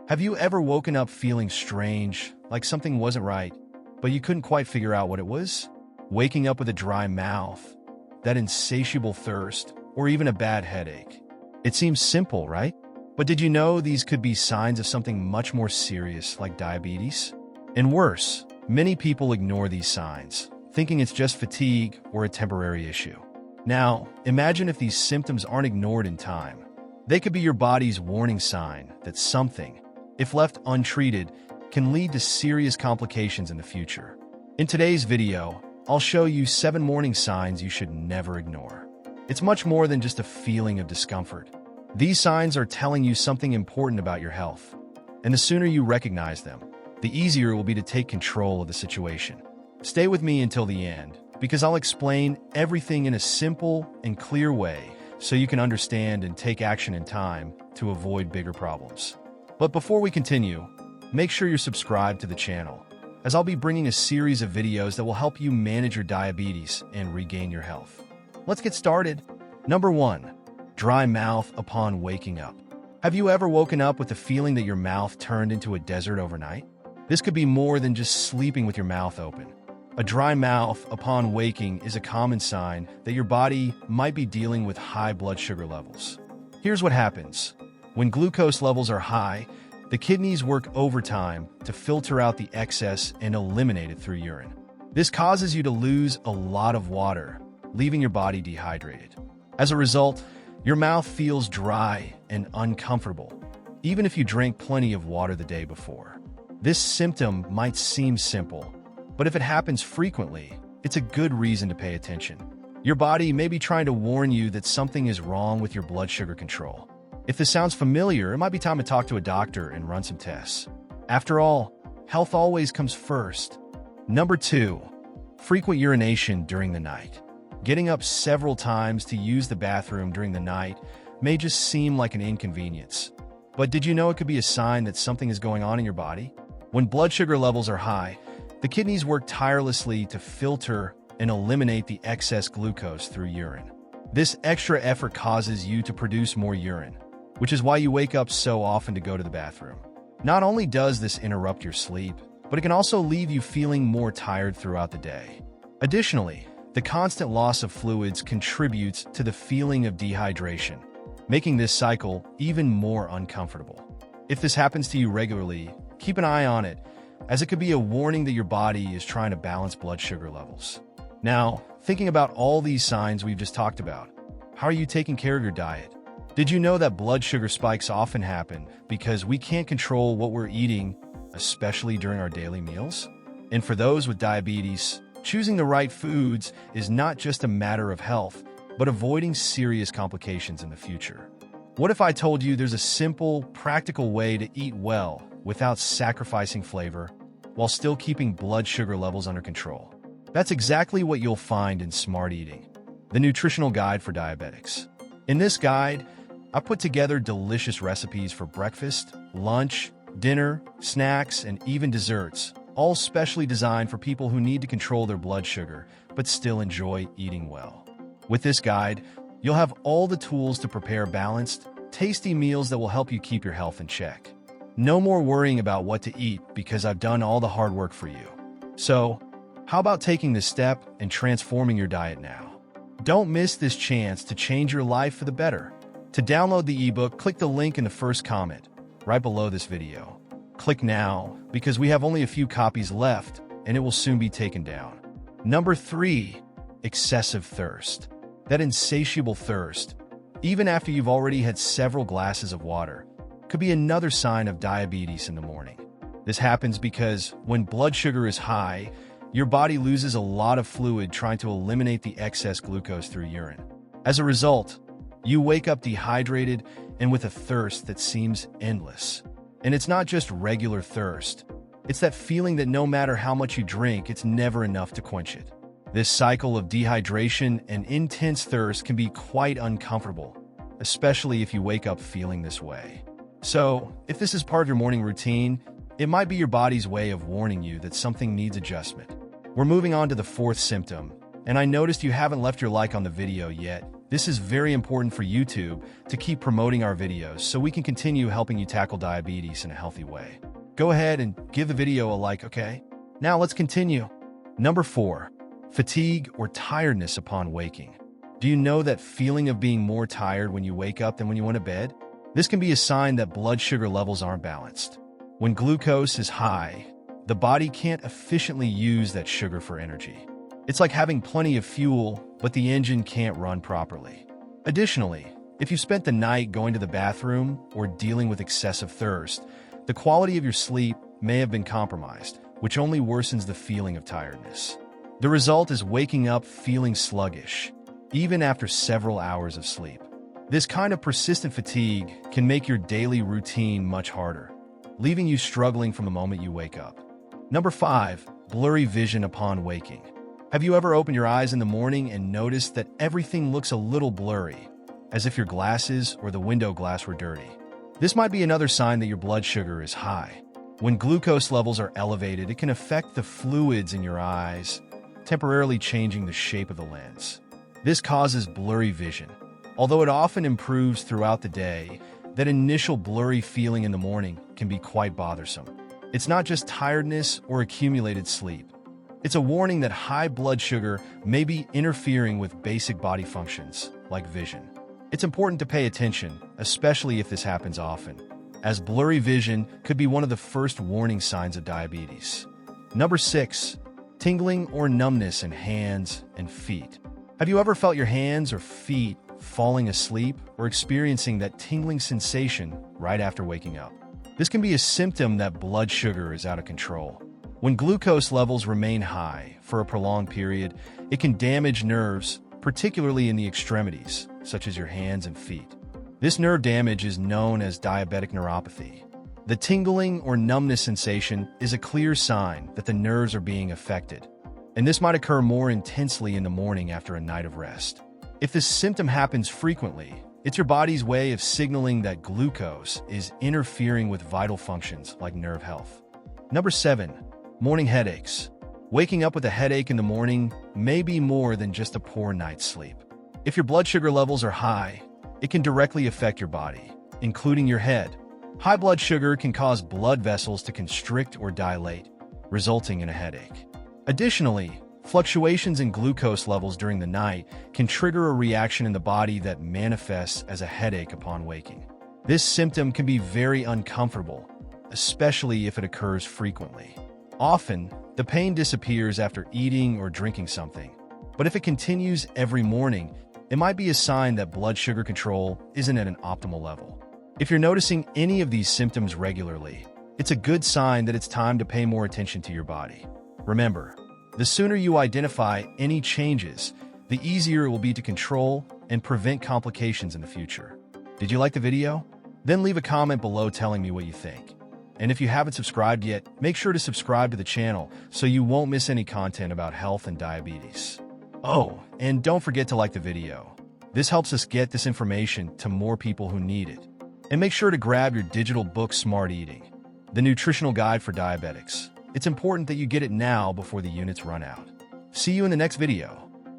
Have you ever woken up feeling strange, like something wasn't right, but you couldn't quite figure out what it was? Waking up with a dry mouth, that insatiable thirst, or even a bad headache. It seems simple, right? But did you know these could be signs of something much more serious, like diabetes? And worse, many people ignore these signs, thinking it's just fatigue or a temporary issue. Now, imagine if these symptoms aren't ignored in time. They could be your body's warning sign that something, if left untreated, can lead to serious complications in the future. In today's video, I'll show you 7 warning signs you should never ignore. It's much more than just a feeling of discomfort. These signs are telling you something important about your health, and the sooner you recognize them, the easier it will be to take control of the situation. Stay with me until the end, because I'll explain everything in a simple and clear way so you can understand and take action in time to avoid bigger problems. But before we continue, make sure you're subscribed to the channel, as I'll be bringing a series of videos that will help you manage your diabetes and regain your health. Let's get started. Number 1. Dry mouth upon waking up. Have you ever woken up with the feeling that your mouth turned into a desert overnight? This could be more than just sleeping with your mouth open. A dry mouth upon waking is a common sign that your body might be dealing with high blood sugar levels. Here's what happens. When glucose levels are high, the kidneys work overtime to filter out the excess and eliminate it through urine. This causes you to lose a lot of water, leaving your body dehydrated. As a result, your mouth feels dry and uncomfortable, even if you drank plenty of water the day before. This symptom might seem simple, but if it happens frequently, it's a good reason to pay attention. Your body may be trying to warn you that something is wrong with your blood sugar control. If this sounds familiar, it might be time to talk to a doctor and run some tests. After all, health always comes first. Number 2. Frequent urination during the night. Getting up several times to use the bathroom during the night may just seem like an inconvenience. But did you know it could be a sign that something is going on in your body? When blood sugar levels are high, the kidneys work tirelessly to filter and eliminate the excess glucose through urine. This extra effort causes you to produce more urine, which is why you wake up so often to go to the bathroom. Not only does this interrupt your sleep, but it can also leave you feeling more tired throughout the day. Additionally, the constant loss of fluids contributes to the feeling of dehydration, making this cycle even more uncomfortable. If this happens to you regularly, keep an eye on it, as it could be a warning that your body is trying to balance blood sugar levels. Now, thinking about all these signs we've just talked about, how are you taking care of your diet? Did you know that blood sugar spikes often happen because we can't control what we're eating, especially during our daily meals? And for those with diabetes, choosing the right foods is not just a matter of health, but avoiding serious complications in the future. What if I told you there's a simple, practical way to eat well without sacrificing flavor, while still keeping blood sugar levels under control? That's exactly what you'll find in Smart Eating, the nutritional guide for diabetics. In this guide, I put together delicious recipes for breakfast, lunch, dinner, snacks, and even desserts, all specially designed for people who need to control their blood sugar but still enjoy eating well. With this guide, you'll have all the tools to prepare balanced, tasty meals that will help you keep your health in check. No more worrying about what to eat because I've done all the hard work for you. So, how about taking this step and transforming your diet now? Don't miss this chance to change your life for the better. To download the ebook, click the link in the first comment, right below this video. Click now, because we have only a few copies left, and it will soon be taken down. Number 3. Excessive thirst. That insatiable thirst, even after you've already had several glasses of water, could be another sign of diabetes in the morning. This happens because when blood sugar is high, your body loses a lot of fluid trying to eliminate the excess glucose through urine. As a result, you wake up dehydrated and with a thirst that seems endless. And it's not just regular thirst. It's that feeling that no matter how much you drink, it's never enough to quench it. This cycle of dehydration and intense thirst can be quite uncomfortable, especially if you wake up feeling this way. So, if this is part of your morning routine, it might be your body's way of warning you that something needs adjustment. We're moving on to the 4th symptom, and I noticed you haven't left your like on the video yet, This is very important for YouTube to keep promoting our videos so we can continue helping you tackle diabetes in a healthy way. Go ahead and give the video a like, okay? Now let's continue. Number 4, fatigue or tiredness upon waking. Do you know that feeling of being more tired when you wake up than when you went to bed? This can be a sign that blood sugar levels aren't balanced. When glucose is high, the body can't efficiently use that sugar for energy. It's like having plenty of fuel, but the engine can't run properly. Additionally, if you spent the night going to the bathroom or dealing with excessive thirst, the quality of your sleep may have been compromised, which only worsens the feeling of tiredness. The result is waking up feeling sluggish, even after several hours of sleep. This kind of persistent fatigue can make your daily routine much harder, leaving you struggling from the moment you wake up. Number 5, blurry vision upon waking. Have you ever opened your eyes in the morning and noticed that everything looks a little blurry, as if your glasses or the window glass were dirty? This might be another sign that your blood sugar is high. When glucose levels are elevated, it can affect the fluids in your eyes, temporarily changing the shape of the lens. This causes blurry vision. Although it often improves throughout the day, that initial blurry feeling in the morning can be quite bothersome. It's not just tiredness or accumulated sleep. It's a warning that high blood sugar may be interfering with basic body functions, like vision. It's important to pay attention, especially if this happens often, as blurry vision could be one of the first warning signs of diabetes. Number 6, tingling or numbness in hands and feet. Have you ever felt your hands or feet falling asleep or experiencing that tingling sensation right after waking up? This can be a symptom that blood sugar is out of control. When glucose levels remain high for a prolonged period, it can damage nerves, particularly in the extremities, such as your hands and feet. This nerve damage is known as diabetic neuropathy. The tingling or numbness sensation is a clear sign that the nerves are being affected, and this might occur more intensely in the morning after a night of rest. If this symptom happens frequently, it's your body's way of signaling that glucose is interfering with vital functions like nerve health. Number 7, morning headaches. Waking up with a headache in the morning may be more than just a poor night's sleep. If your blood sugar levels are high, it can directly affect your body, including your head. High blood sugar can cause blood vessels to constrict or dilate, resulting in a headache. Additionally, fluctuations in glucose levels during the night can trigger a reaction in the body that manifests as a headache upon waking. This symptom can be very uncomfortable, especially if it occurs frequently. Often, the pain disappears after eating or drinking something, but if it continues every morning, it might be a sign that blood sugar control isn't at an optimal level. If you're noticing any of these symptoms regularly, it's a good sign that it's time to pay more attention to your body. Remember, the sooner you identify any changes, the easier it will be to control and prevent complications in the future. Did you like the video? Then leave a comment below telling me what you think. And if you haven't subscribed yet, make sure to subscribe to the channel so you won't miss any content about health and diabetes. Oh, and don't forget to like the video. This helps us get this information to more people who need it. And make sure to grab your digital book Smart Eating, the nutritional guide for diabetics. It's important that you get it now before the units run out. See you in the next video.